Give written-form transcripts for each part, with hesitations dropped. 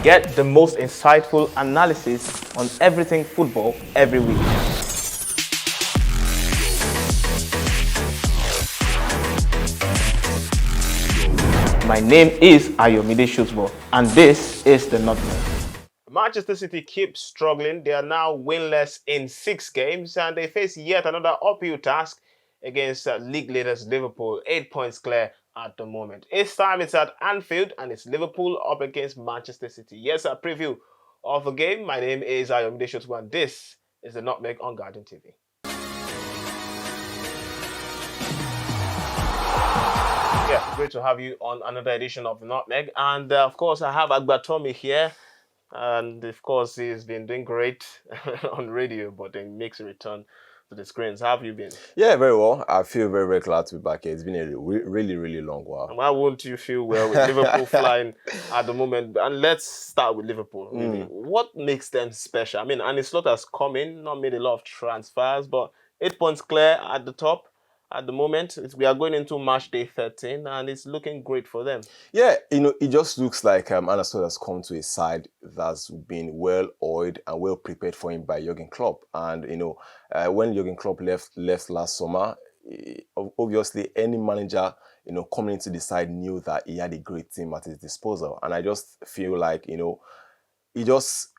Get the most insightful analysis on everything football every week. My name is Ayomide Sotubo, and this is the Nutmeg. Manchester City keep struggling. They are now winless in 6 games, and they face yet another uphill task against league leaders Liverpool, 8 points clear at the moment. This time it's at Anfield, and it's Liverpool up against Manchester City. Yes, a preview of the game. My name is Ayomide Sotubo, and this is the Nutmeg on Guardian TV. Yeah, great to have you on another edition of the Nutmeg. And of course, I have Agbatomi here. And of course, he's been doing great on radio, but then makes a return to the screens. How have you been? Yeah, very well. I feel very, very glad to be back here. It's been a really, really long while. And why won't you feel well with Liverpool flying at the moment? And let's start with Liverpool. Really. What makes them special? I mean, Ancelotti has come in, not made a lot of transfers, but 8 points clear at the top. At the moment, we are going into match day 13, and it's looking great for them. Yeah, it just looks like Ancelotti has come to a side that's been well oiled and well prepared for him by Jurgen Klopp. And when Jurgen Klopp left last summer, obviously any manager coming into the side knew that he had a great team at his disposal. And I just feel like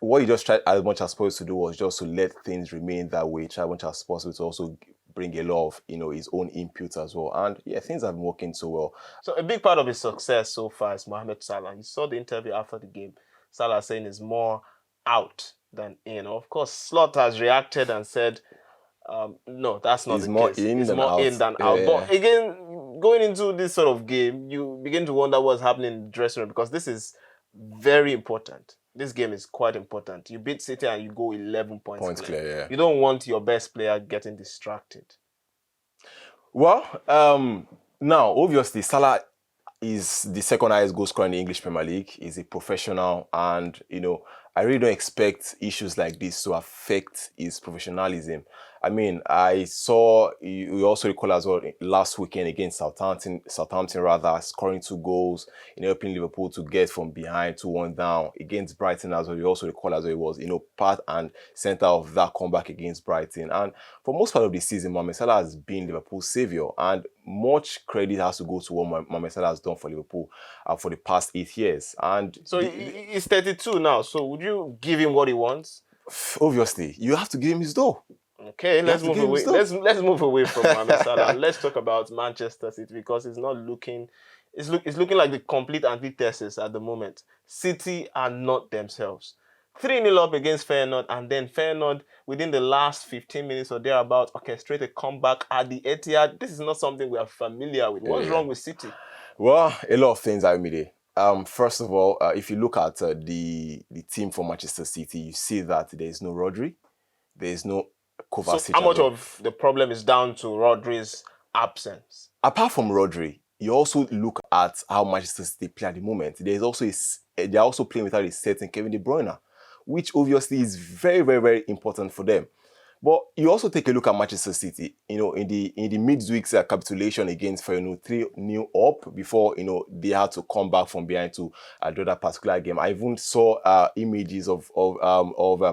what he just tried as much as possible to do was just to let things remain that way. Try as much as possible to also bring a lot of his own input as well, and yeah, things have been working so well. So a big part of his success so far is Mohamed Salah. You saw the interview after the game. Salah saying is more out than in. Of course, Slot has reacted and said, "No, that's not the case. It's more in than out." Yeah. But again, going into this sort of game, you begin to wonder what's happening in the dressing room, because this is very important. This game is quite important. You beat City and you go 11 points clear. Yeah. You don't want your best player getting distracted. Well, now, obviously, Salah is the second highest goal scorer in the English Premier League. He's a professional, and, I really don't expect issues like this to affect his professionalism. I mean, I saw, you also recall as well, last weekend against Southampton scoring 2 goals, helping Liverpool to get from behind 2-1 down. Against Brighton as well, you also recall as well, it was, part and center of that comeback against Brighton. And for most part of the season, Mohamed Salah has been Liverpool's saviour, and much credit has to go to what Mohamed Salah has done for Liverpool for the past 8 years. And so he's 32 now, so would you give him what he wants? Obviously, you have to give him his dough. Okay, let's move away. Let's move away from Mohamed Salah. Let's talk about Manchester City, because it's looking like the complete antithesis at the moment. City are not themselves. 3-0 up against Feyenoord, and then Feyenoord within the last 15 minutes or thereabout orchestrate a comeback at the Etihad. This is not something we are familiar with. What's wrong with City? Well, a lot of things, Ayomide. First of all, if you look at the team for Manchester City, you see that there is no Rodri, there is no Kovacic. So how much of the problem is down to Rodri's absence? Apart from Rodri, you also look at how Manchester City play at the moment. They're also playing without a certain Kevin De Bruyne, which obviously is very, very, very important for them. But you also take a look at Manchester City, in the midweek capitulation against Feyenoord, 3-0 up before, they had to come back from behind to do that particular game. I even saw images of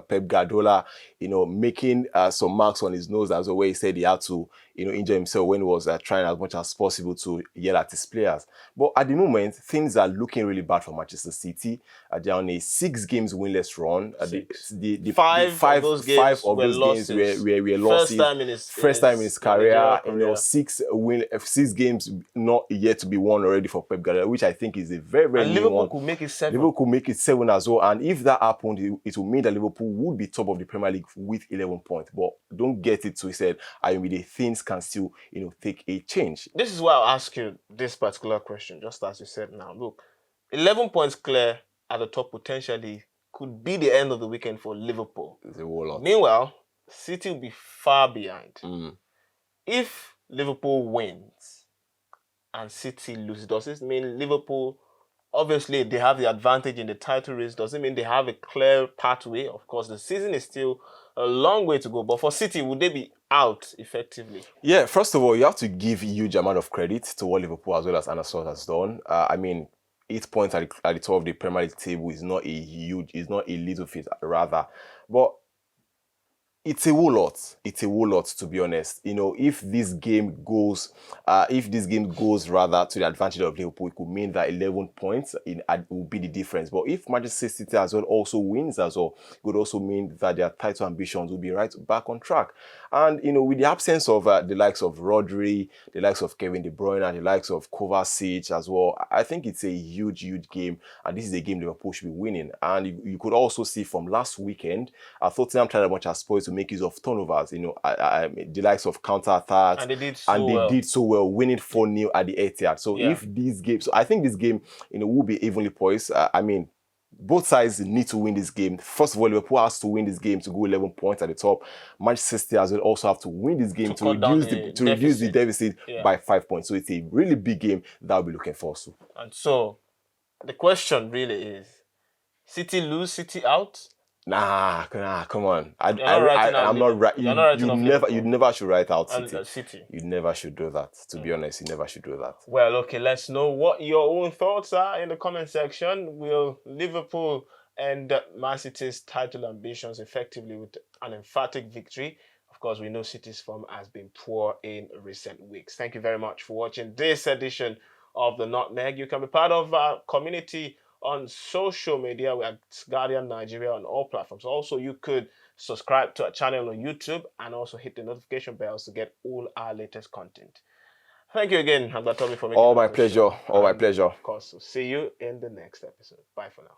Pep Guardiola, making some marks on his nose as well, where he said he had to, injure himself when he was trying as much as possible to yell at his players. But at the moment, things are looking really bad for Manchester City. They're on a 6 games winless run. Five of those games were losses. Were losses. First time in his career. 6 games not yet to be won already for Pep Guardiola, which I think is a very, very and new Liverpool one. Could make it 7. Liverpool could make it 7 as well. And if that happened, it would mean that Liverpool would be top of the Premier League with 11 points. But don't get it twisted. The things can still, take a change. This is why I'll ask you this particular question, just as you said now. Look, 11 points clear at the top potentially could be the end of the weekend for Liverpool. It's a whole lot. Meanwhile, City will be far behind. If Liverpool wins and City loses, does this mean Liverpool, obviously they have the advantage in the title race? Does it mean they have a clear pathway? Of course, the season is still a long way to go. But for City, would they be out effectively? Yeah, first of all, you have to give a huge amount of credit to what Liverpool as well as Ancelotti has done. 8 points at the top of the Premier League table is not a little feat, rather. But it's a whole lot. It's a whole lot, to be honest. You know, if this game goes rather to the advantage of Liverpool, it could mean that 11 points will be the difference. But if Manchester City as well also wins as well, it could also mean that their title ambitions will be right back on track. And you know, with the absence of the likes of Rodri, the likes of Kevin De Bruyne, and the likes of Kovacic as well, I think it's a huge game, and this is a game Liverpool should be winning. And you could also see from last weekend, Tottenham tried as much as possible to make use of turnovers, you know, the likes of counter-attacks. And they did so well, winning 4-0 at the Etihad. So if this game, so I think this game, you know, will be evenly poised. I mean, both sides need to win this game. First of all, Liverpool has to win this game to go 11 points at the top. Manchester City as well also have to win this game to reduce the deficit by 5 points. So it's a really big game that I'll be looking forward to. And so, the question really is, City lose, City out? Nah, come on. I'm not right. You never should write out City. You never should do that. To be honest, you never should do that. Well, okay, let's know what your own thoughts are in the comment section. Will Liverpool end Man City's title ambitions effectively with an emphatic victory? Of course, we know City's form has been poor in recent weeks. Thank you very much for watching this edition of the Nutmeg. You can be part of our community on social media. We are Guardian Nigeria on all platforms. Also, you could subscribe to our channel on YouTube and also hit the notification bells to get all our latest content. Thank you again, Adetomiwa, for making All my pleasure. All my pleasure. Of course, we'll see you in the next episode. Bye for now.